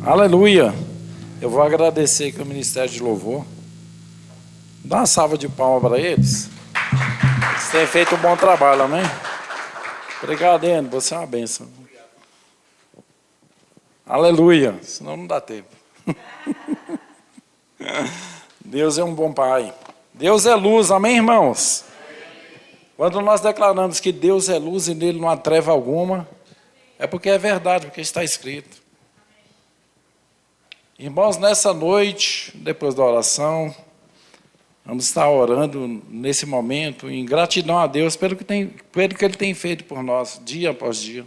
Aleluia! Eu vou agradecer aqui o Ministério de Louvor. Dá uma salva de palmas para eles. Eles têm feito um bom trabalho, amém? Obrigado, Eno. Você é uma bênção. Aleluia! Senão não dá tempo. Deus é um bom Pai. Deus é luz, amém, irmãos? Quando nós declaramos que Deus é luz e nele não há treva alguma, é porque é verdade, porque está escrito. Irmãos, nessa noite, depois da oração, vamos estar orando nesse momento em gratidão a Deus pelo que Ele tem feito por nós, dia após dia.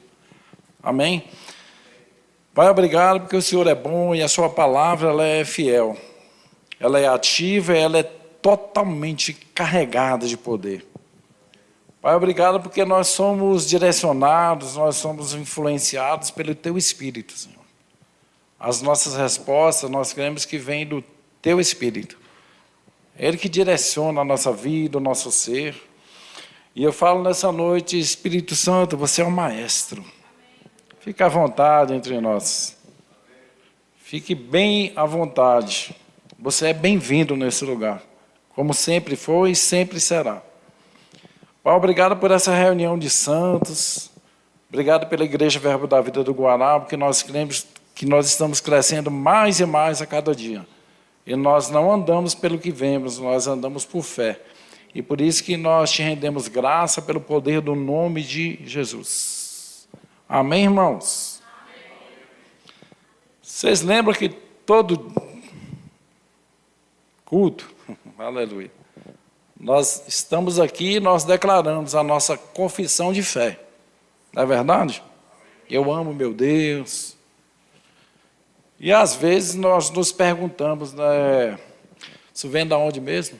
Amém? Pai, obrigado porque o Senhor é bom e a sua palavra ela é fiel. Ela é ativa e ela é totalmente carregada de poder. Pai, obrigado porque nós somos direcionados, nós somos influenciados pelo Teu Espírito, Senhor. As nossas respostas, nós queremos que vêm do Teu Espírito. Ele que direciona a nossa vida, o nosso ser. E eu falo nessa noite, Espírito Santo, você é um maestro. Fique à vontade entre nós. Fique bem à vontade. Você é bem-vindo nesse lugar. Como sempre foi e sempre será. Pai, obrigado por essa reunião de santos. Obrigado pela Igreja Verbo da Vida do Guará, porque nós cremos que nós estamos crescendo mais e mais a cada dia. E nós não andamos pelo que vemos, nós andamos por fé. E por isso que nós te rendemos graça pelo poder do nome de Jesus. Amém, irmãos? Amém. Vocês lembram que todo culto, aleluia, nós estamos aqui e nós declaramos a nossa confissão de fé. Não é verdade? Eu amo meu Deus. E às vezes nós nos perguntamos, né, isso vem de onde mesmo?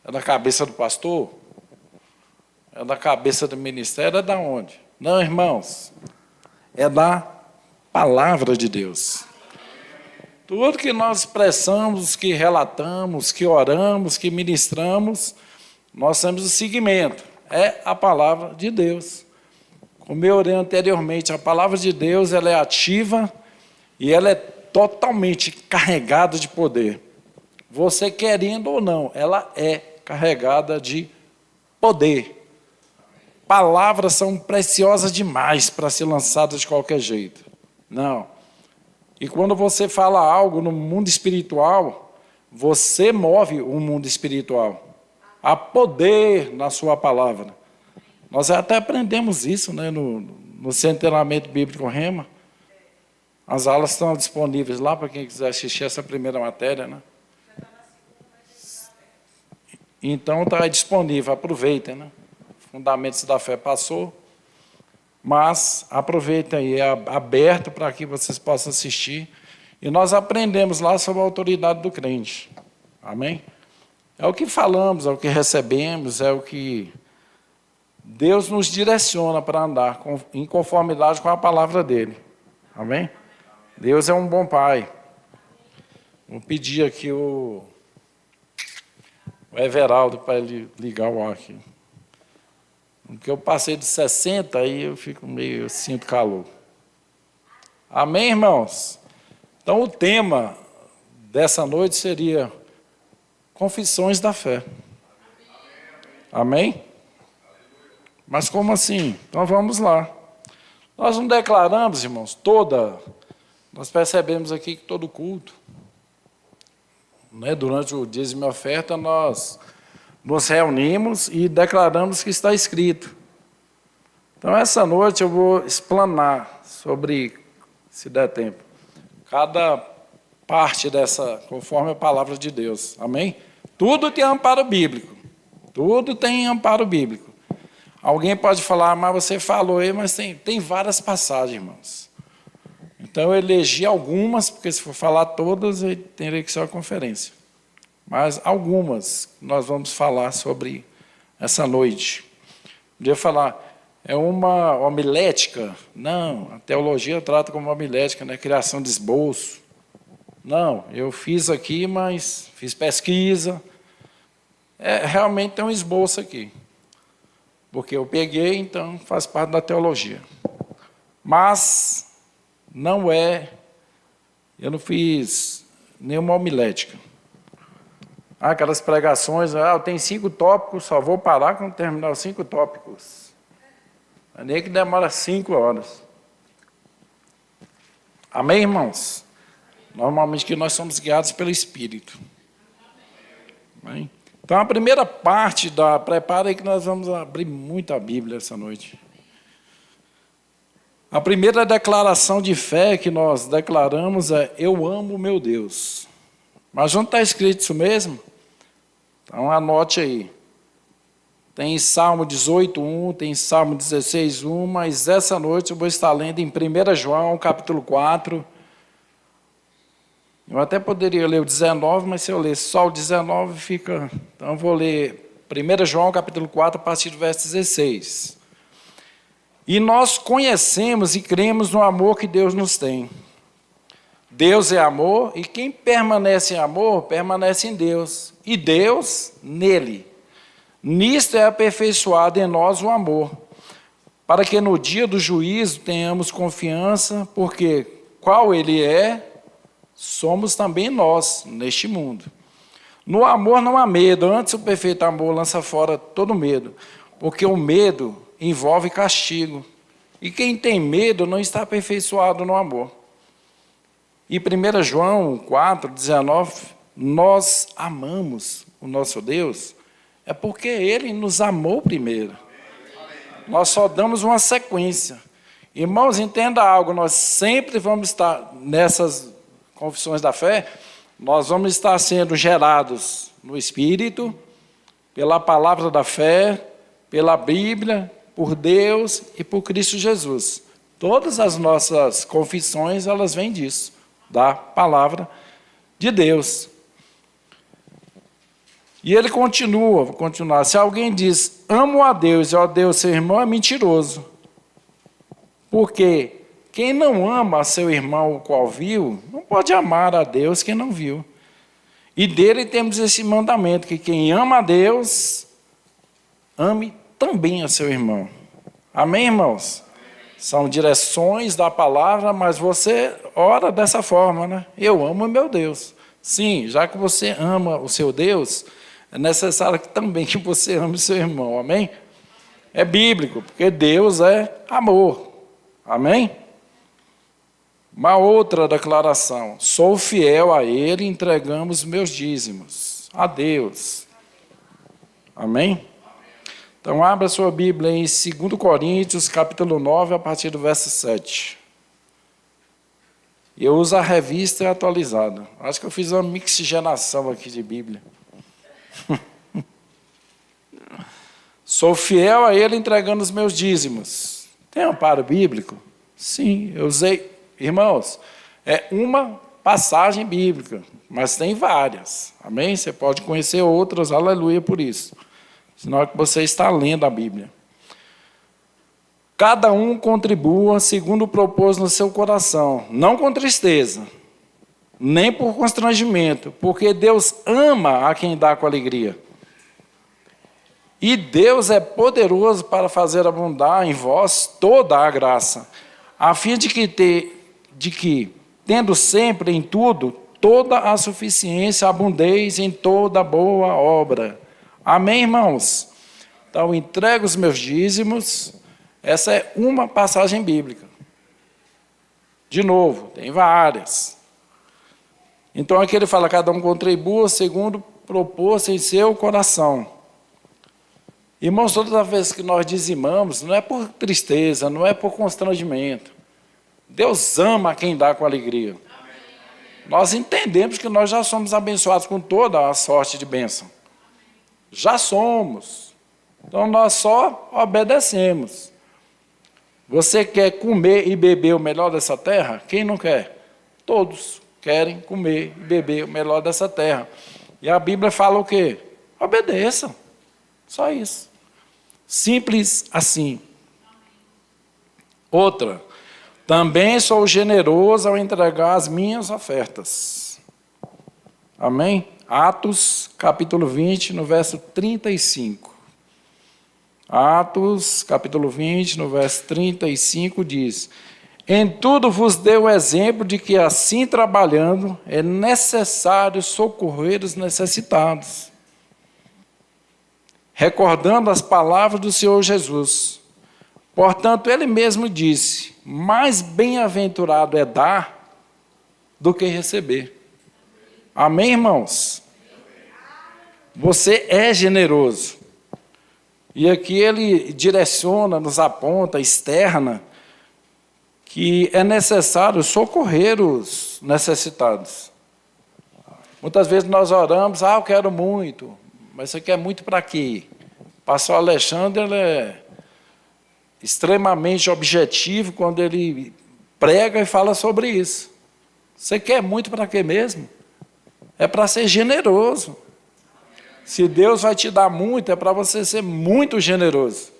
É da cabeça do pastor? É da cabeça do ministério? É da onde? Não, irmãos, é da palavra de Deus. Tudo que nós expressamos, que relatamos, que oramos, que ministramos, nós temos o seguimento, é a palavra de Deus. Como eu orei anteriormente, a palavra de Deus ela é ativa, e ela é totalmente carregada de poder. Você querendo ou não, ela é carregada de poder. Palavras são preciosas demais para ser lançadas de qualquer jeito. Não. E quando você fala algo no mundo espiritual, você move o mundo espiritual. Há poder na sua palavra. Nós até aprendemos isso, né, no Centenamento Bíblico Rema. As aulas estão disponíveis lá para quem quiser assistir essa primeira matéria, né? Então está disponível, aproveitem, né? Fundamentos da Fé passou, mas aproveitem aí, é aberto para que vocês possam assistir. E nós aprendemos lá sobre a autoridade do crente. Amém? É o que falamos, é o que recebemos, é o que Deus nos direciona para andar em conformidade com a palavra dele. Amém? Deus é um bom Pai. Vou pedir aqui o Everaldo para ele ligar o ar aqui. Porque eu passei de 60, aí eu sinto calor. Amém, irmãos? Então o tema dessa noite seria confissões da fé. Amém? Mas como assim? Então vamos lá. Nós não declaramos, irmãos, nós percebemos aqui que todo culto, né, durante o dízimo e oferta, nós nos reunimos e declaramos que está escrito. Então, essa noite eu vou explanar sobre, se der tempo, cada parte dessa, conforme a palavra de Deus. Amém? Tudo tem amparo bíblico. Tudo tem amparo bíblico. Alguém pode falar, mas você falou aí, mas tem várias passagens, irmãos. Então, eu elegi algumas, porque se for falar todas, teria que ser uma conferência. Mas algumas nós vamos falar sobre essa noite. Podia falar, é uma homilética? Não, a teologia trata como homilética, né? Criação de esboço. Não, eu fiz aqui, mas fiz pesquisa. Realmente tem um esboço aqui. Porque eu peguei, então faz parte da teologia. Mas não é eu não fiz nenhuma homilética. Aquelas pregações, eu tenho 5 tópicos, só vou parar quando terminar os 5 tópicos. Nem que demora 5 horas. Amém, irmãos? Normalmente que nós somos guiados pelo Espírito. Amém? Então, a primeira parte da... Prepara aí que nós vamos abrir muito a Bíblia essa noite. A primeira declaração de fé que nós declaramos é: eu amo o meu Deus. Mas onde está escrito isso mesmo? Então, anote aí. Tem Salmo 18:1, tem Salmo 16:1, mas essa noite eu vou estar lendo em 1 João, capítulo 4. Eu até poderia ler o 19, mas se eu ler só o 19 fica... Então eu vou ler 1 João, capítulo 4, a partir do verso 16. E nós conhecemos e cremos no amor que Deus nos tem. Deus é amor, e quem permanece em amor, permanece em Deus, e Deus nele. Nisto é aperfeiçoado em nós o amor, para que no dia do juízo tenhamos confiança, porque qual ele é, somos também nós, neste mundo. No amor não há medo, antes o perfeito amor lança fora todo medo, porque o medo envolve castigo, e quem tem medo não está aperfeiçoado no amor. E 1 João 4:19, nós amamos o nosso Deus, é porque Ele nos amou primeiro. Nós só damos uma sequência. Irmãos, entenda algo, nós sempre vamos estar nessas confissões da fé, nós vamos estar sendo gerados no Espírito, pela palavra da fé, pela Bíblia, por Deus e por Cristo Jesus. Todas as nossas confissões, elas vêm disso, da palavra de Deus. E ele continua, vou continuar. Se alguém diz, amo a Deus e odeio seu irmão, é mentiroso. Porque quem não ama a seu irmão, o qual viu, não pode amar a Deus quem não viu. E dele temos esse mandamento, que quem ama a Deus, ame também a seu irmão. Amém, irmãos? São direções da palavra, mas você ora dessa forma, né? Eu amo o meu Deus. Sim, já que você ama o seu Deus, é necessário também que você ame o seu irmão, amém? É bíblico, porque Deus é amor, amém? Uma outra declaração, sou fiel a Ele e entregamos meus dízimos a Deus, amém? Então, abra sua Bíblia em 2 Coríntios, capítulo 9, a partir do verso 7. Eu uso a revista atualizada. Acho que eu fiz uma mixigenação aqui de Bíblia. Sou fiel a Ele entregando os meus dízimos. Tem amparo bíblico? Sim, eu usei. Irmãos, é uma passagem bíblica, mas tem várias. Amém? Você pode conhecer outras, aleluia por isso. Senão é que você está lendo a Bíblia. Cada um contribua segundo propôs no seu coração, não com tristeza, nem por constrangimento, porque Deus ama a quem dá com alegria. E Deus é poderoso para fazer abundar em vós toda a graça, a fim de que, tendo sempre em tudo, toda a suficiência, abundeis em toda boa obra. Amém, irmãos? Então, entrego os meus dízimos. Essa é uma passagem bíblica. De novo, tem várias. Então, aqui ele fala, cada um contribua segundo propôs em seu coração. Irmãos, toda vez que nós dizimamos, não é por tristeza, não é por constrangimento. Deus ama quem dá com alegria. Nós entendemos que nós já somos abençoados com toda a sorte de bênção. Já somos. Então, nós só obedecemos. Você quer comer e beber o melhor dessa terra? Quem não quer? Todos querem comer e beber o melhor dessa terra. E a Bíblia fala o quê? Obedeçam. Só isso. Simples assim. Outra. Também sou generoso ao entregar as minhas ofertas. Amém? Atos, capítulo 20, no verso 35. Atos, capítulo 20, no verso 35, diz: Em tudo vos dei o exemplo de que, assim trabalhando, é necessário socorrer os necessitados, recordando as palavras do Senhor Jesus. Portanto, ele mesmo disse: mais bem-aventurado é dar do que receber. Amém, irmãos? Você é generoso. E aqui ele direciona, nos aponta, externa, que é necessário socorrer os necessitados. Muitas vezes nós oramos: eu quero muito, mas você quer muito para quê? O pastor Alexandre, ele é extremamente objetivo quando ele prega e fala sobre isso. Você quer muito para quê mesmo? É para ser generoso. Se Deus vai te dar muito, é para você ser muito generoso.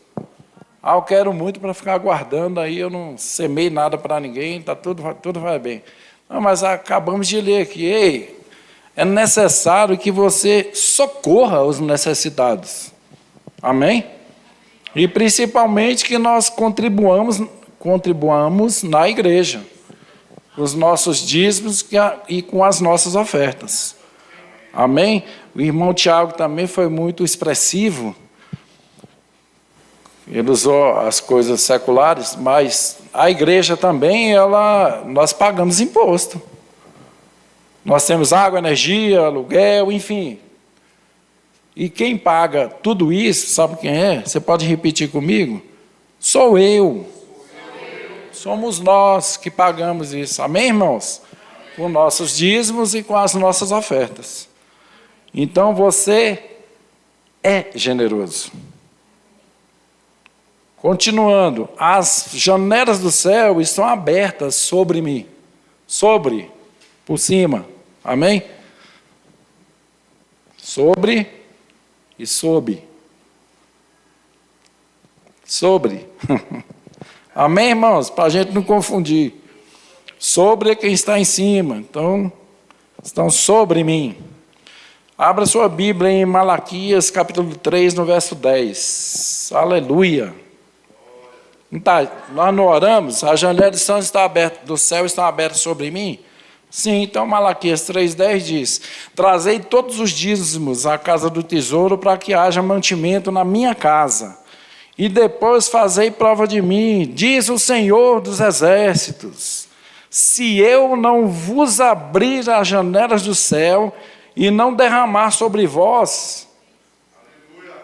Eu quero muito para ficar guardando, aí eu não semei nada para ninguém, tudo vai bem. Não, mas acabamos de ler aqui: ei, é necessário que você socorra os necessitados. Amém? E principalmente que nós contribuamos na igreja, com os nossos dízimos e com as nossas ofertas. Amém? O irmão Tiago também foi muito expressivo. Ele usou as coisas seculares, mas a igreja também, nós pagamos imposto. Nós temos água, energia, aluguel, enfim. E quem paga tudo isso, sabe quem é? Você pode repetir comigo? Sou eu. Somos nós que pagamos isso. Amém, irmãos? Com nossos dízimos e com as nossas ofertas. Então você é generoso. Continuando, as janelas do céu estão abertas sobre mim. Sobre, por cima. Amém? Sobre e sob. Sobre. Amém, irmãos? Para a gente não confundir. Sobre é quem está em cima. Então, estão sobre mim. Abra sua Bíblia em Malaquias, capítulo 3, no verso 10. Aleluia. Nós não oramos? As janelas do céu estão abertas sobre mim? Sim, então Malaquias 3,10 diz: trazei todos os dízimos à casa do tesouro, para que haja mantimento na minha casa. E depois fazei prova de mim, diz o Senhor dos Exércitos, se eu não vos abrir as janelas do céu e não derramar sobre vós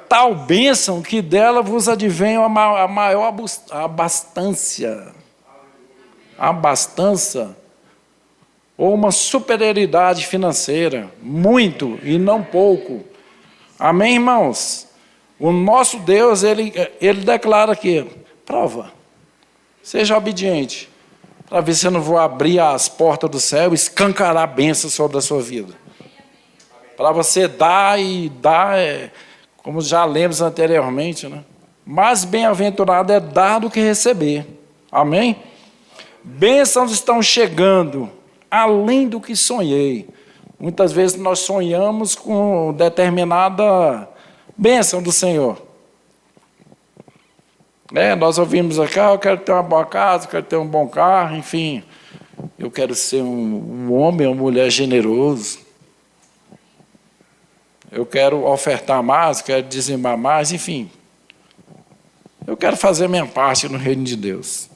tal bênção, que dela vos advenha a maior abastança. Abastança, ou uma superioridade financeira, muito e não pouco. Amém, irmãos? O nosso Deus, ele declara aqui: prova, seja obediente, para ver se eu não vou abrir as portas do céu e escancarar a bênção sobre a sua vida. Para você dar e dar, como já lemos anteriormente, né? Mais bem-aventurado é dar do que receber. Amém? Bênçãos estão chegando, além do que sonhei. Muitas vezes nós sonhamos com determinada bênção do Senhor. Nós ouvimos aqui: eu quero ter uma boa casa, eu quero ter um bom carro, enfim. Eu quero ser um homem ou mulher generoso. Eu quero ofertar mais, quero dizimar mais, enfim. Eu quero fazer minha parte no reino de Deus.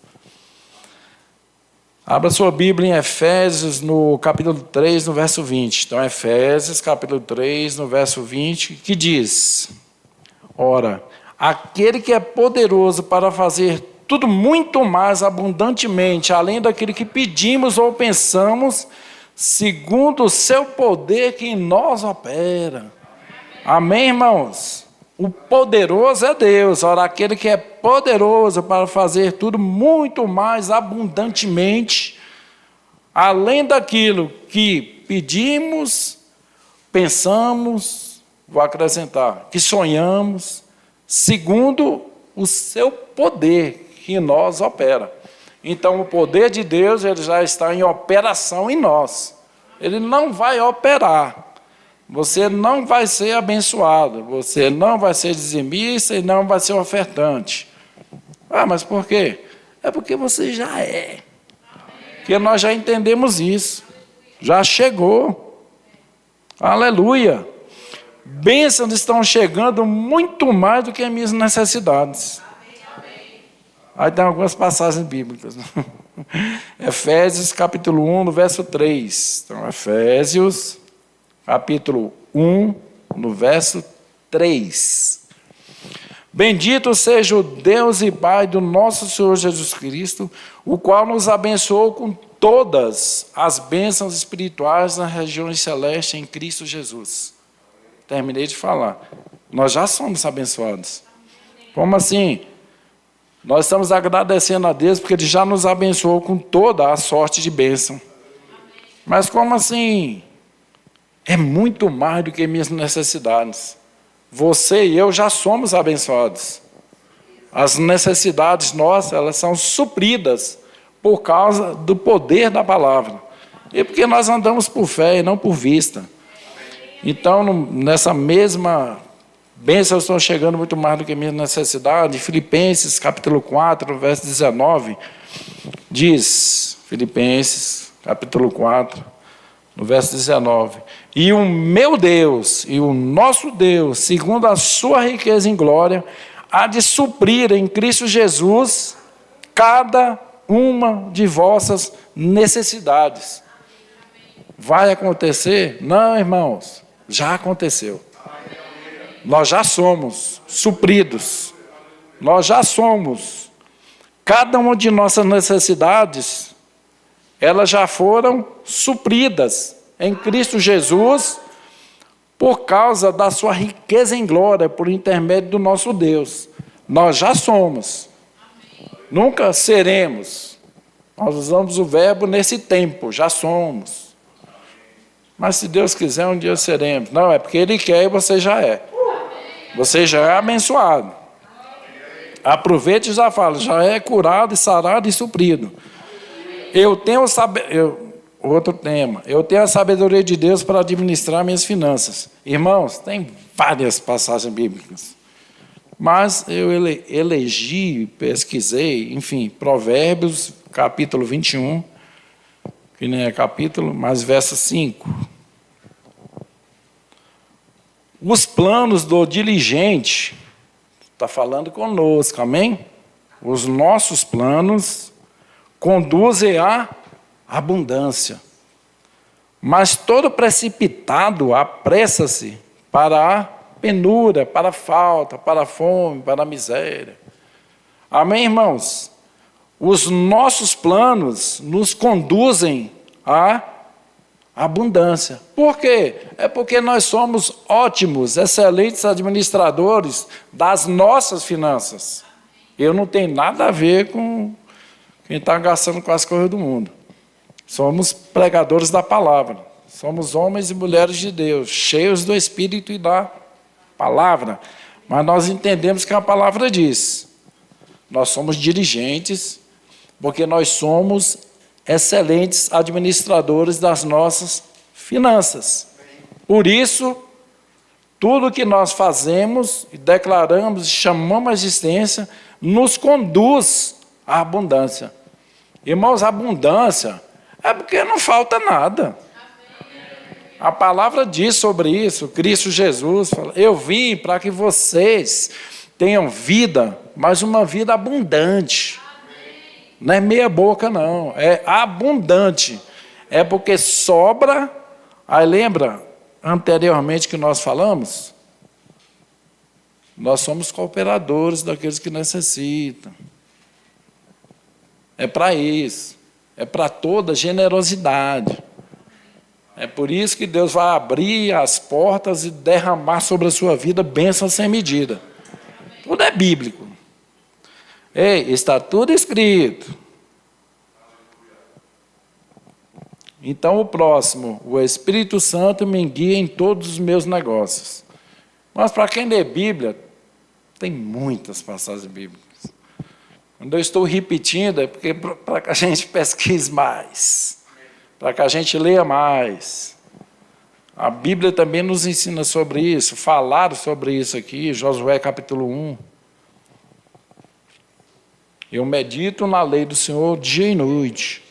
Abra sua Bíblia em Efésios, no capítulo 3, no verso 20. Então, Efésios, capítulo 3, no verso 20, que diz: ora, aquele que é poderoso para fazer tudo muito mais abundantemente, além daquilo que pedimos ou pensamos, segundo o seu poder que em nós opera. Amém, irmãos? O poderoso é Deus. Ora, aquele que é poderoso para fazer tudo muito mais abundantemente, além daquilo que pedimos, pensamos, vou acrescentar, que sonhamos, segundo o seu poder que em nós opera. Então, o poder de Deus, ele já está em operação em nós. Ele não vai operar. Você não vai ser abençoado, você não vai ser dizimista e não vai ser ofertante. Mas por quê? É porque você já é. Porque nós já entendemos isso. Já chegou. Aleluia. Bênçãos estão chegando muito mais do que as minhas necessidades. Aí tem algumas passagens bíblicas. Efésios capítulo 1, no verso 3. Então, Efésios capítulo 1, no verso 3. Bendito seja o Deus e Pai do nosso Senhor Jesus Cristo, o qual nos abençoou com todas as bênçãos espirituais nas regiões celestes em Cristo Jesus. Terminei de falar. Nós já somos abençoados. Como assim? Nós estamos agradecendo a Deus porque Ele já nos abençoou com toda a sorte de bênção. Mas como assim? É muito mais do que minhas necessidades. Você e eu já somos abençoados. As necessidades nossas, elas são supridas por causa do poder da palavra. E porque nós andamos por fé e não por vista. Então, nessa mesma bênção, estão chegando muito mais do que minha necessidade. Filipenses, capítulo 4, verso 19, diz, Filipenses, capítulo 4, no verso 19, e o meu Deus, e o nosso Deus, segundo a sua riqueza em glória, há de suprir em Cristo Jesus cada uma de vossas necessidades. Vai acontecer? Não, irmãos. Já aconteceu. Nós já somos supridos. Nós já somos. Cada uma de nossas necessidades, elas já foram supridas em Cristo Jesus por causa da sua riqueza em glória, por intermédio do nosso Deus. Nós já somos. Nunca seremos. Nós usamos o verbo nesse tempo, já somos. Mas se Deus quiser, um dia seremos. Não, é porque Ele quer e você já é. Você já é abençoado. Aproveite e já fala, já é curado, e sarado e suprido. Outro tema. Eu tenho a sabedoria de Deus para administrar minhas finanças. Irmãos, tem várias passagens bíblicas. Mas eu elegi, pesquisei, enfim, Provérbios, capítulo 21, que nem é capítulo, mas verso 5. Os planos do diligente, está falando conosco, amém? Os nossos planos conduzem à abundância. Mas todo precipitado apressa-se para a penúria, para a falta, para a fome, para a miséria. Amém, irmãos? Os nossos planos nos conduzem à abundância. Por quê? É porque nós somos ótimos, excelentes administradores das nossas finanças. Eu não tenho nada a ver com quem está gastando com as coisas do mundo. Somos pregadores da palavra. Somos homens e mulheres de Deus, cheios do Espírito e da palavra. Mas nós entendemos que a palavra diz. Nós somos dirigentes, porque nós somos excelentes administradores das nossas finanças. Por isso, tudo que nós fazemos, declaramos e chamamos a existência, nos conduz à abundância. Irmãos, a abundância é porque não falta nada. A palavra diz sobre isso, Cristo Jesus fala, eu vim para que vocês tenham vida, mas uma vida abundante. Não é meia boca, não. É abundante. É porque sobra. Aí lembra anteriormente que nós falamos? Nós somos cooperadores daqueles que necessitam. É para isso. É para toda generosidade. É por isso que Deus vai abrir as portas e derramar sobre a sua vida bênçãos sem medida. Tudo é bíblico. Ei, está tudo escrito. Então, o próximo, o Espírito Santo me guia em todos os meus negócios. Mas para quem lê Bíblia, tem muitas passagens bíblicas. Quando eu estou repetindo, é porque para que a gente pesquise mais, para que a gente leia mais. A Bíblia também nos ensina sobre isso, falaram sobre isso aqui, Josué capítulo 1. Eu medito na lei do Senhor dia e noite.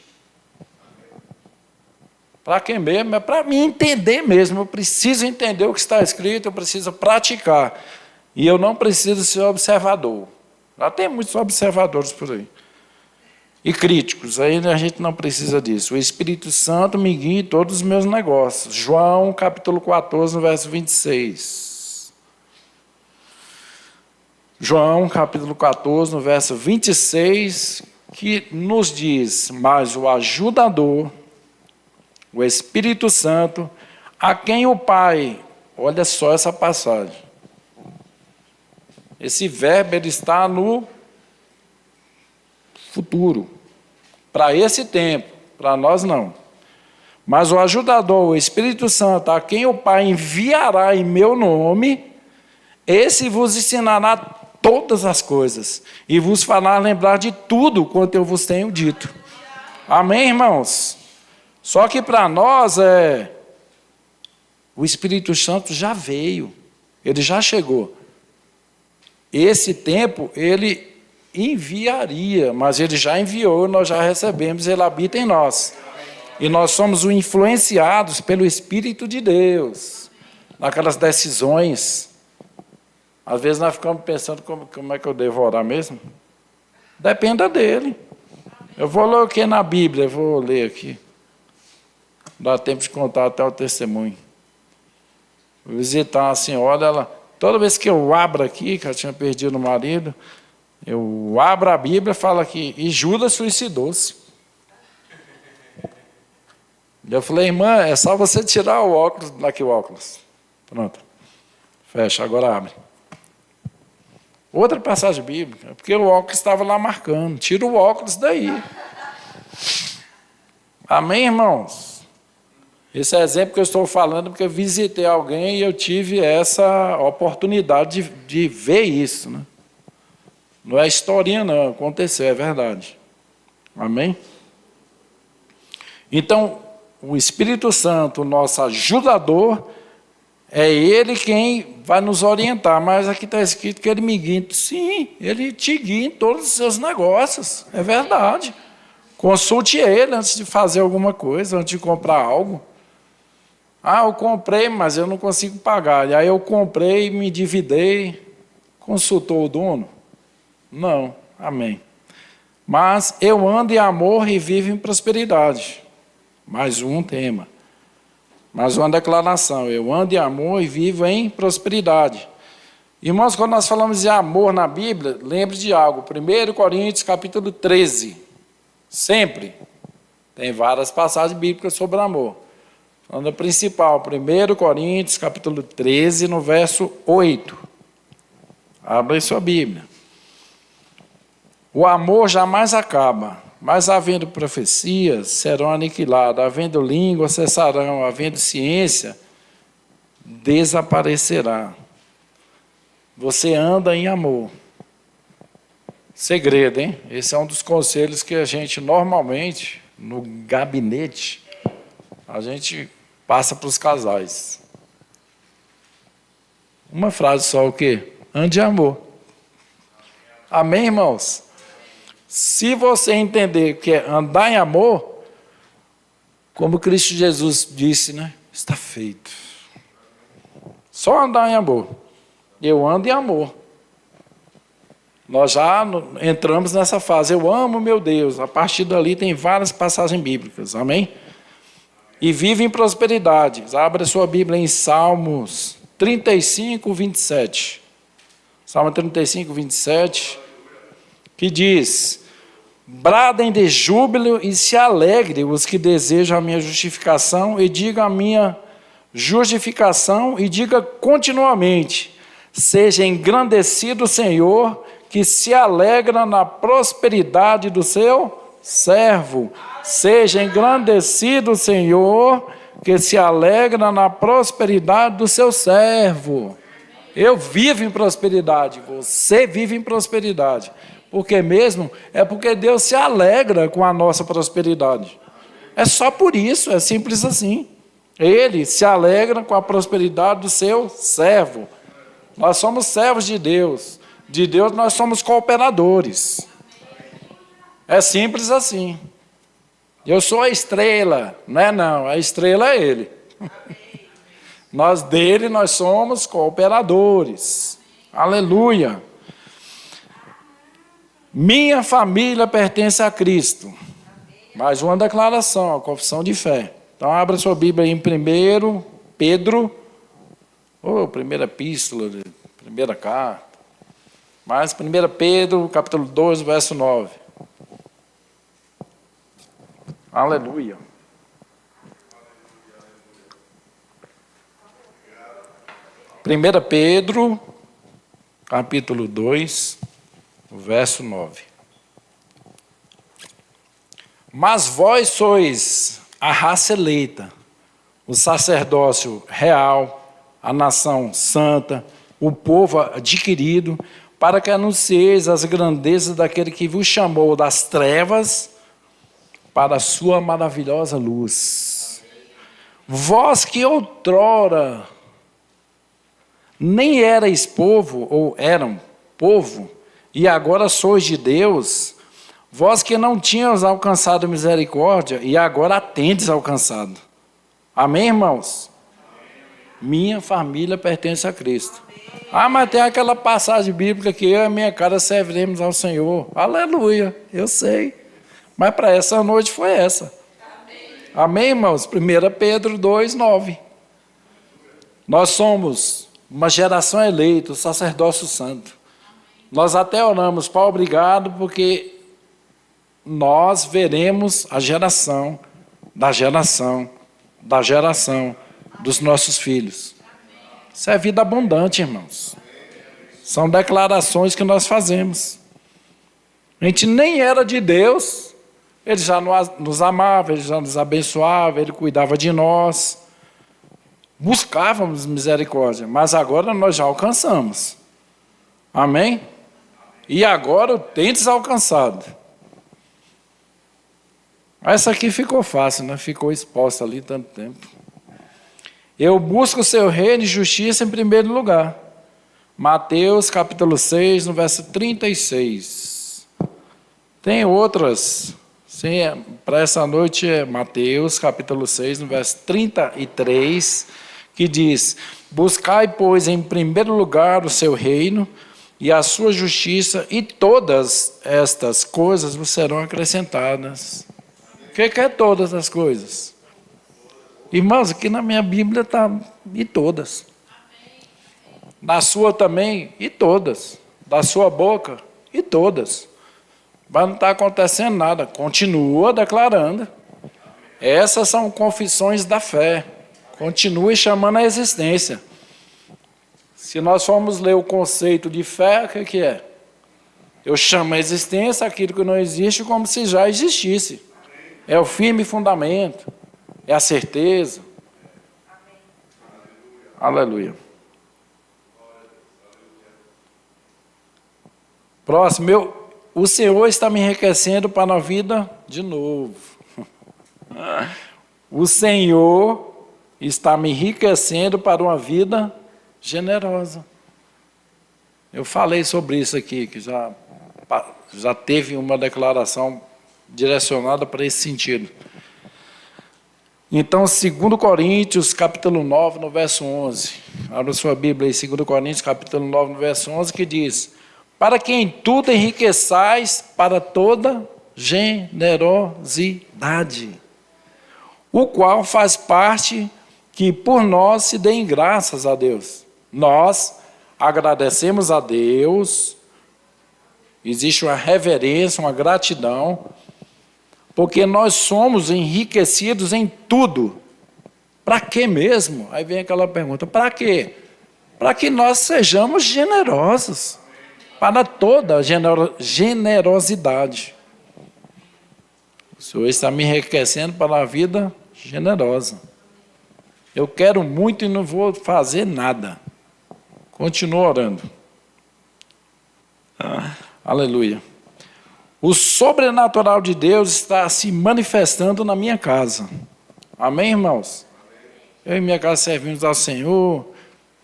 Para quê mesmo? É para me entender mesmo. Eu preciso entender o que está escrito, eu preciso praticar. E eu não preciso ser observador. Já tem muitos observadores por aí. E críticos, aí a gente não precisa disso. O Espírito Santo me guia em todos os meus negócios. João, capítulo 14, no verso 26. João, capítulo 14, no verso 26, que nos diz: mas o ajudador, o Espírito Santo, a quem o Pai... Olha só essa passagem. Esse verbo ele está no futuro, para esse tempo, para nós não. Mas o ajudador, o Espírito Santo, a quem o Pai enviará em meu nome, esse vos ensinará todas as coisas e vos fará lembrar de tudo quanto eu vos tenho dito. Amém, irmãos? Só que para nós o Espírito Santo já veio, ele já chegou. Esse tempo ele enviaria, mas ele já enviou, nós já recebemos, ele habita em nós. E nós somos influenciados pelo Espírito de Deus, naquelas decisões. Às vezes nós ficamos pensando como é que eu devo orar mesmo. Dependa dele. Eu vou ler o que na Bíblia? Eu vou ler aqui. Dá tempo de contar até o testemunho. Vou visitar uma senhora, toda vez que eu abro aqui, que eu tinha perdido o marido, eu abro a Bíblia e falo aqui, e Judas suicidou-se. Eu falei, irmã, é só você tirar o óculos, daqui o óculos. Pronto. Fecha, agora abre. Outra passagem bíblica, porque o óculos estava lá marcando. Tira o óculos daí. Amém, irmãos? Esse é exemplo que eu estou falando porque eu visitei alguém e eu tive essa oportunidade de ver isso, né? Não é historinha, não. Aconteceu, é verdade. Amém? Então, o Espírito Santo, nosso ajudador, é ele quem vai nos orientar. Mas aqui está escrito que ele me guia. Sim, ele te guia em todos os seus negócios. É verdade. Consulte ele antes de fazer alguma coisa, antes de comprar algo. Ah, eu comprei, mas eu não consigo pagar. E aí eu comprei, me endividei. Consultou o dono? Não. Amém. Mas eu ando em amor e vivo em prosperidade. Mais um tema. Mais uma declaração. Eu ando em amor e vivo em prosperidade. Irmãos, quando nós falamos de amor na Bíblia, lembre de algo. 1 Coríntios, capítulo 13. Sempre. Tem várias passagens bíblicas sobre amor. Falando a principal, 1 Coríntios, capítulo 13, no verso 8. Abra aí sua Bíblia. O amor jamais acaba, mas havendo profecias, serão aniquiladas, havendo língua, cessarão, havendo ciência, desaparecerá. Você anda em amor. Segredo, hein? Esse é um dos conselhos que a gente normalmente, no gabinete, a gente passa para os casais. Uma frase só, o quê? Ande em amor. Amém, irmãos? Se você entender que é andar em amor, como Cristo Jesus disse, né? Está feito. Só andar em amor. Eu ando em amor. Nós já entramos nessa fase. Eu amo meu Deus. A partir dali tem várias passagens bíblicas. Amém? E vive em prosperidade. Abra sua Bíblia em Salmos 35, 27. Salmo 35, 27. Que diz: bradem de júbilo e se alegrem os que desejam a minha justificação, e diga a minha justificação, e diga continuamente: seja engrandecido o Senhor, que se alegra na prosperidade do seu servo. Seja engrandecido o Senhor, que se alegra na prosperidade do seu servo. Eu vivo em prosperidade, você vive em prosperidade. Por que mesmo? É porque Deus se alegra com a nossa prosperidade. É só por isso, é simples assim. Ele se alegra com a prosperidade do seu servo. Nós somos servos de Deus. De Deus nós somos cooperadores. É simples assim. Eu sou a estrela, não é não, a estrela é Ele. Nós dele, nós somos cooperadores. Aleluia. Minha família pertence a Cristo. Mais uma declaração, a confissão de fé. Então abra sua Bíblia aí em 1 Pedro, ou primeira epístola, primeira carta. Mas 1 Pedro, capítulo 2, verso 9. Aleluia. Primeira Pedro, capítulo 2, verso 9. Mas vós sois a raça eleita, o sacerdócio real, a nação santa, o povo adquirido, para que anuncieis as grandezas daquele que vos chamou das trevas para a sua maravilhosa luz. Vós que outrora nem erais povo, ou eram povo, e agora sois de Deus, vós que não tinhamos alcançado misericórdia, e agora a tendes alcançado. Amém, irmãos? Minha família pertence a Cristo. Ah, mas tem aquela passagem bíblica que eu e a minha casa serviremos ao Senhor. Aleluia, eu sei. Mas para essa noite foi essa. Amém, irmãos? 1 Pedro 2, 9. Nós somos uma geração eleita, o sacerdócio santo. Nós até oramos, Pai, obrigado, porque nós veremos a geração da geração da geração dos nossos filhos. Isso é vida abundante, irmãos. São declarações que nós fazemos. A gente nem era de Deus, Ele já nos amava, Ele já nos abençoava, Ele cuidava de nós. Buscávamos misericórdia, mas agora nós já alcançamos. Amém? E agora o tendes alcançado. Essa aqui ficou fácil, né? Ficou exposta ali tanto tempo. Eu busco o seu reino e justiça em primeiro lugar. Mateus capítulo 6, no verso 36. Tem outras. Sim, para essa noite é Mateus capítulo 6, no verso 33, que diz: buscai, pois, em primeiro lugar o seu reino e a sua justiça, e todas estas coisas vos serão acrescentadas. O que é todas as coisas? Irmãos, aqui na minha Bíblia está e todas. Na sua também, e todas. Da sua boca, e todas. Mas não está acontecendo nada. Continua declarando. Essas são confissões da fé. Continue chamando a existência. Se nós formos ler o conceito de fé, o que é? Eu chamo a existência aquilo que não existe como se já existisse. É o firme fundamento. É a certeza. Aleluia. Próximo. O Senhor está me enriquecendo para a vida de novo. O Senhor está me enriquecendo para uma vida generosa. Eu falei sobre isso aqui, que já teve uma declaração direcionada para esse sentido. Então, 2 Coríntios, capítulo 9, no verso 11. Abra sua Bíblia aí, 2 Coríntios, capítulo 9, no verso 11, que diz: para que em tudo enriqueçais para toda generosidade, o qual faz parte que por nós se deem graças a Deus. Nós agradecemos a Deus, existe uma reverência, uma gratidão, porque nós somos enriquecidos em tudo. Para quê mesmo? Aí vem aquela pergunta, para quê? Para que nós sejamos generosos, para toda generosidade. O Senhor está me enriquecendo para a vida generosa. Eu quero muito e não vou fazer nada. Continuo orando. Aleluia. O sobrenatural de Deus está se manifestando na minha casa. Amém, irmãos? Eu e minha casa servimos ao Senhor.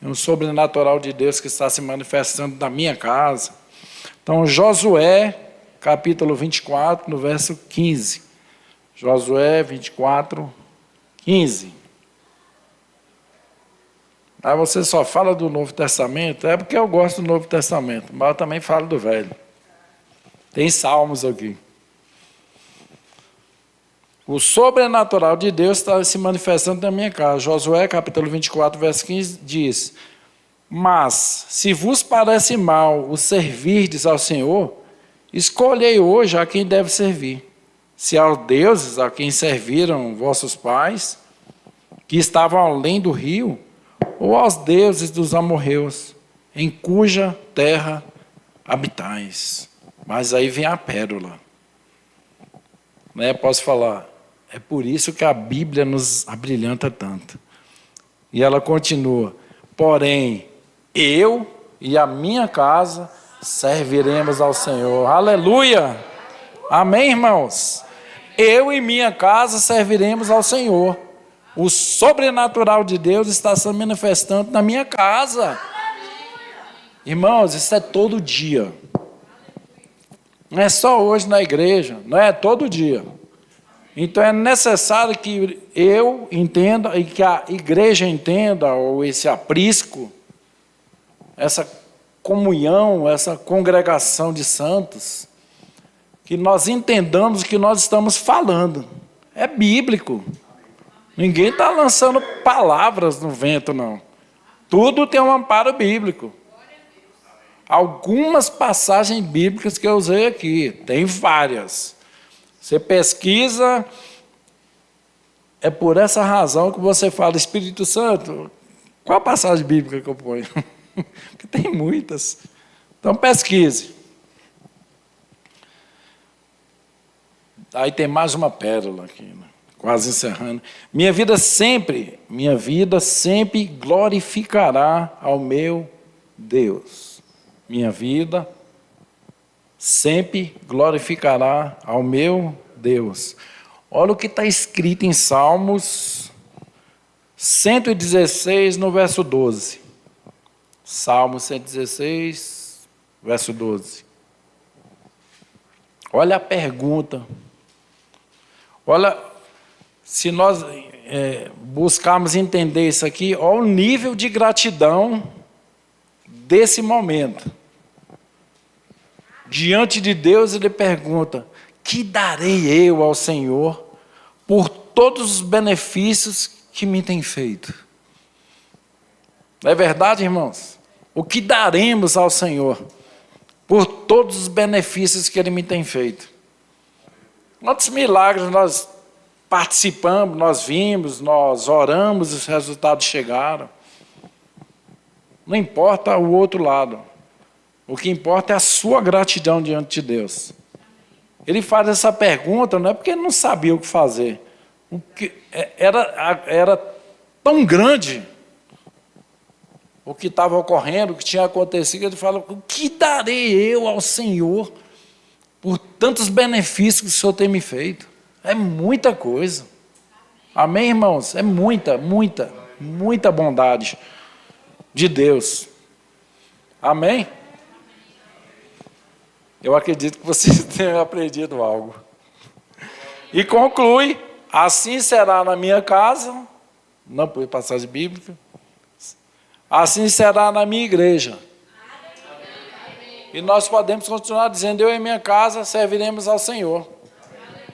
É um sobrenatural de Deus que está se manifestando na minha casa. Então, Josué, capítulo 24, no verso 15. Josué 24, 15. Aí você só fala do Novo Testamento, é porque eu gosto do Novo Testamento, mas eu também falo do Velho. Tem salmos aqui. O sobrenatural de Deus está se manifestando na minha casa. Josué, capítulo 24, verso 15, diz: mas, se vos parece mal o servirdes ao Senhor, escolhei hoje a quem deve servir. Se aos deuses a quem serviram vossos pais, que estavam além do rio, ou aos deuses dos amorreus, em cuja terra habitais. Mas aí vem a pérola. Né? Posso falar, é por isso que a Bíblia nos abrilhanta tanto. E ela continua: porém, eu e a minha casa serviremos ao Senhor. Aleluia! Amém, irmãos? Eu e minha casa serviremos ao Senhor. O sobrenatural de Deus está se manifestando na minha casa. Irmãos, isso é todo dia. Não é só hoje na igreja, não é todo dia. Então é necessário que eu entenda e que a igreja entenda, ou esse aprisco, essa comunhão, essa congregação de santos, que nós entendamos o que nós estamos falando. É bíblico. Ninguém está lançando palavras no vento, não. Tudo tem um amparo bíblico. Algumas passagens bíblicas que eu usei aqui, tem várias. Você pesquisa, é por essa razão que você fala: Espírito Santo, qual a passagem bíblica que eu ponho? Porque tem muitas. Então pesquise. Aí tem mais uma pérola aqui, né? Quase encerrando. Minha vida sempre glorificará ao meu Deus. Minha vida sempre glorificará ao meu Deus. Olha o que está escrito em Salmos 116, no verso 12. Salmo 116, verso 12. Olha a pergunta. Olha, se nós buscarmos entender isso aqui, olha o nível de gratidão desse momento. Diante de Deus, ele pergunta: que darei eu ao Senhor por todos os benefícios que me tem feito? Não é verdade, irmãos? O que daremos ao Senhor por todos os benefícios que Ele me tem feito? Quantos milagres nós participamos, nós vimos, nós oramos e os resultados chegaram. Não importa o outro lado. O que importa é a sua gratidão diante de Deus. Ele faz essa pergunta não é porque ele não sabia o que fazer. O que era tão grande o que estava ocorrendo, o que tinha acontecido, ele fala: o que darei eu ao Senhor por tantos benefícios que o Senhor tem me feito? É muita coisa. Amém, irmãos? É muita bondade de Deus. Amém? Eu acredito que vocês tenham aprendido algo. E conclui: assim será na minha casa, não por passagem bíblica, assim será na minha igreja. E nós podemos continuar dizendo: eu e minha casa serviremos ao Senhor.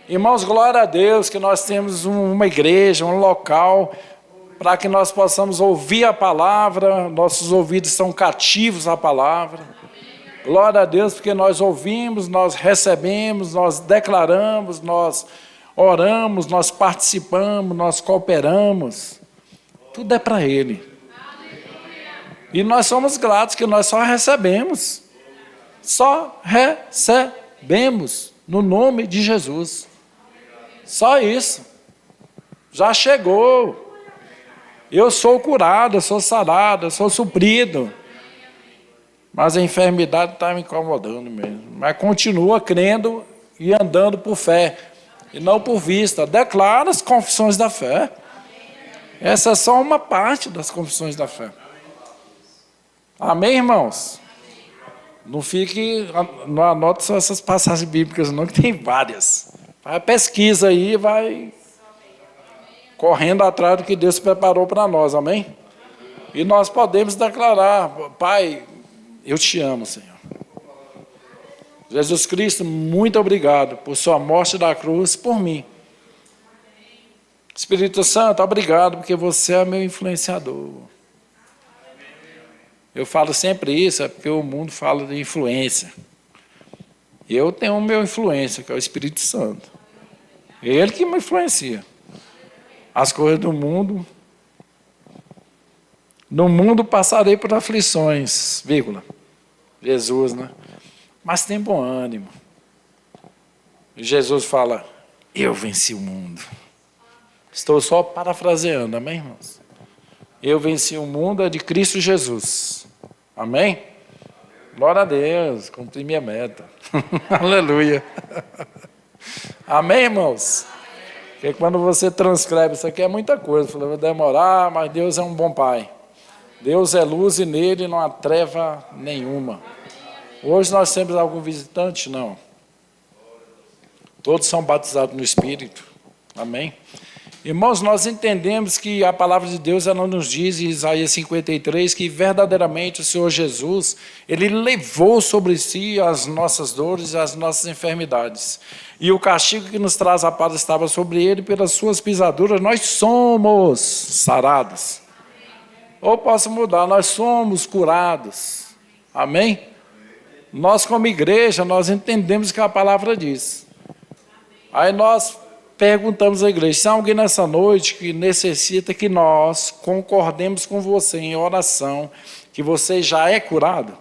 Irmãos, glória a Deus que nós temos uma igreja, um local, para que nós possamos ouvir a palavra, nossos ouvidos são cativos à palavra. Glória a Deus, porque nós ouvimos, nós recebemos, nós declaramos, nós oramos, nós participamos, nós cooperamos. Tudo é para Ele. E nós somos gratos que nós só recebemos. Só recebemos no nome de Jesus. Só isso. Já chegou. Eu sou curado, eu sou sarado, eu sou suprido. Mas a enfermidade está me incomodando mesmo. Mas continua crendo e andando por fé, e não por vista. Declara as confissões da fé. Essa é só uma parte das confissões da fé. Amém, irmãos? Não anote só essas passagens bíblicas, não, que tem várias. Vai pesquisa aí, vai correndo atrás do que Deus preparou para nós, amém? E nós podemos declarar: Pai, eu te amo, Senhor. Jesus Cristo, muito obrigado por sua morte da cruz por mim. Espírito Santo, obrigado porque você é meu influenciador. Eu falo sempre isso, é porque o mundo fala de influência. Eu tenho o meu influência, que é o Espírito Santo. Ele que me influencia. As coisas do mundo. No mundo passarei por aflições, vírgula. Jesus, né? Mas tem bom ânimo. E Jesus fala: eu venci o mundo. Estou só parafraseando, amém, irmãos? Eu venci o mundo é de Cristo Jesus. Amém? Glória a Deus, cumpri minha meta. Aleluia. Amém, irmãos? Porque quando você transcreve, isso aqui é muita coisa. Falei, vai demorar, mas Deus é um bom Pai. Deus é luz e nele não há treva nenhuma. Hoje nós temos algum visitante? Não. Todos são batizados no Espírito. Amém? Irmãos, nós entendemos que a palavra de Deus, ela nos diz em Isaías 53, que verdadeiramente o Senhor Jesus, Ele levou sobre si as nossas dores e as nossas enfermidades. E o castigo que nos traz a paz estava sobre Ele, pelas suas pisaduras nós somos sarados. Ou posso mudar, nós somos curados. Amém? Nós como igreja, nós entendemos o que a palavra diz. Aí nós perguntamos à igreja: se há alguém nessa noite que necessita que nós concordemos com você em oração, que você já é curado?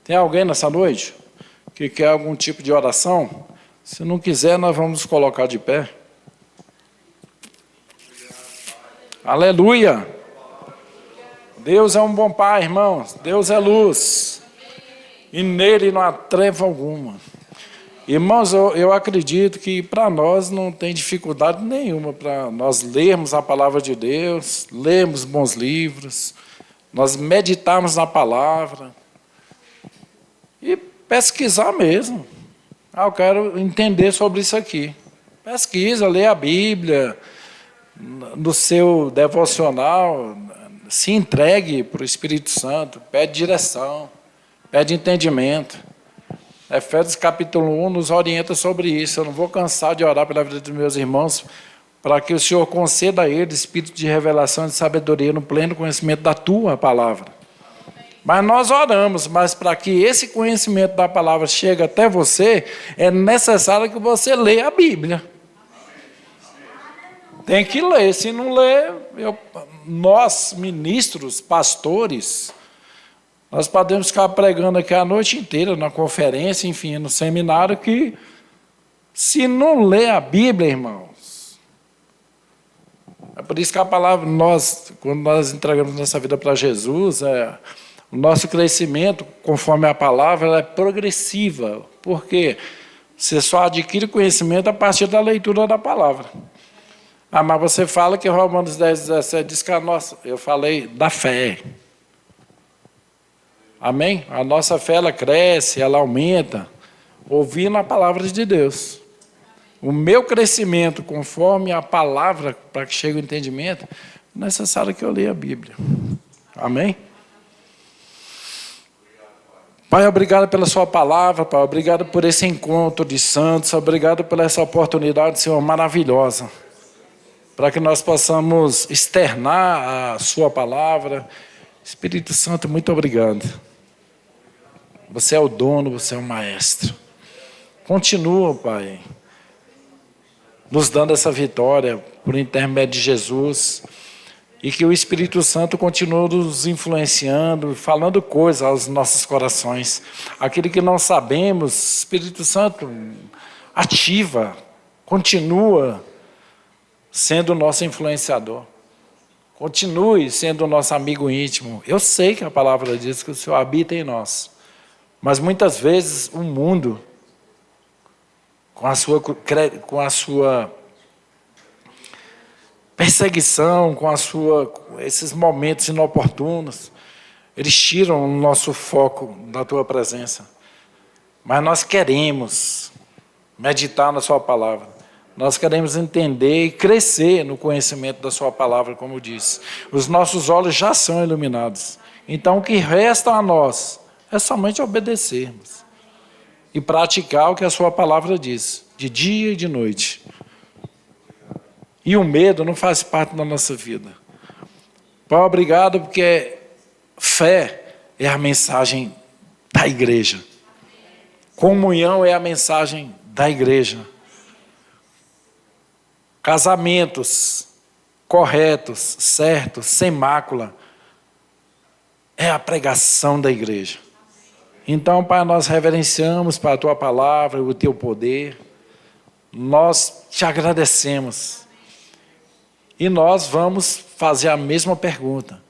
Tem alguém nessa noite que quer algum tipo de oração? Se não quiser, nós vamos nos colocar de pé. Aleluia! Deus é um bom Pai, irmãos. Deus é luz. E nele não há treva alguma. Irmãos, eu acredito que para nós não tem dificuldade nenhuma para nós lermos a palavra de Deus, lermos bons livros, nós meditarmos na palavra e pesquisar mesmo. Eu quero entender sobre isso aqui. Pesquisa, lê a Bíblia, no seu devocional, se entregue para o Espírito Santo, pede direção, pede entendimento. Efésios capítulo 1 nos orienta sobre isso. Eu não vou cansar de orar pela vida dos meus irmãos, para que o Senhor conceda a eles espírito de revelação e de sabedoria no pleno conhecimento da tua palavra. Mas nós oramos, mas para que esse conhecimento da palavra chegue até você, é necessário que você leia a Bíblia. Tem que ler, se não ler, nós, ministros, pastores, nós podemos ficar pregando aqui a noite inteira, na conferência, enfim, no seminário, que se não ler a Bíblia, irmãos, é por isso que a palavra, quando nós entregamos nossa vida para Jesus, o nosso crescimento, conforme a palavra, ela é progressiva. Por quê? Você só adquire conhecimento a partir da leitura da palavra. Ah, mas você fala que Romanos 10:17 diz que eu falei da fé. Amém? A nossa fé, ela cresce, ela aumenta, ouvindo a palavra de Deus. O meu crescimento, conforme a palavra, para que chegue o entendimento, é necessário que eu leia a Bíblia. Amém? Pai, obrigado pela sua palavra, Pai, obrigado por esse encontro de santos, obrigado por essa oportunidade, Senhor, maravilhosa, para que nós possamos externar a sua palavra. Espírito Santo, muito obrigado. Você é o dono, você é o maestro. Continua, Pai, nos dando essa vitória por intermédio de Jesus, e que o Espírito Santo continue nos influenciando, falando coisas aos nossos corações. Aquilo que não sabemos, Espírito Santo, ativa, continua sendo o nosso influenciador. Continue sendo o nosso amigo íntimo. Eu sei que a palavra diz que o Senhor habita em nós. Mas muitas vezes o mundo, com a sua perseguição, com esses momentos inoportunos, eles tiram o nosso foco da tua presença. Mas nós queremos meditar na sua palavra. Nós queremos entender e crescer no conhecimento da sua palavra, como eu disse. Os nossos olhos já são iluminados. Então, o que resta a nós é somente obedecermos e praticar o que a sua palavra diz, de dia e de noite. E o medo não faz parte da nossa vida. Pai, obrigado, porque fé é a mensagem da igreja. Comunhão é a mensagem da igreja. Casamentos corretos, certos, sem mácula, é a pregação da igreja. Então, Pai, nós reverenciamos para a Tua palavra, o Teu poder. Nós te agradecemos. E nós vamos fazer a mesma pergunta.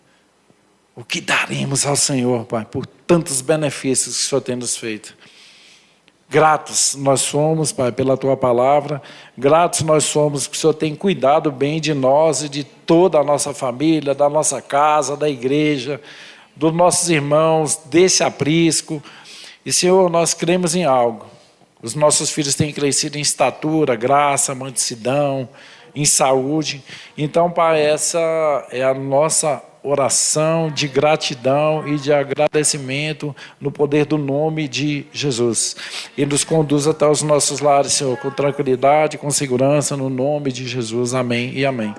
O que daremos ao Senhor, Pai, por tantos benefícios que o Senhor tem nos feito? Gratos nós somos, Pai, pela Tua palavra. Gratos nós somos que o Senhor tem cuidado bem de nós e de toda a nossa família, da nossa casa, da igreja, dos nossos irmãos, desse aprisco. E, Senhor, nós cremos em algo. Os nossos filhos têm crescido em estatura, graça, mansidão, em saúde. Então, Pai, essa é a nossa oração de gratidão e de agradecimento no poder do nome de Jesus. E nos conduz até os nossos lares, Senhor, com tranquilidade, com segurança, no nome de Jesus. Amém e amém.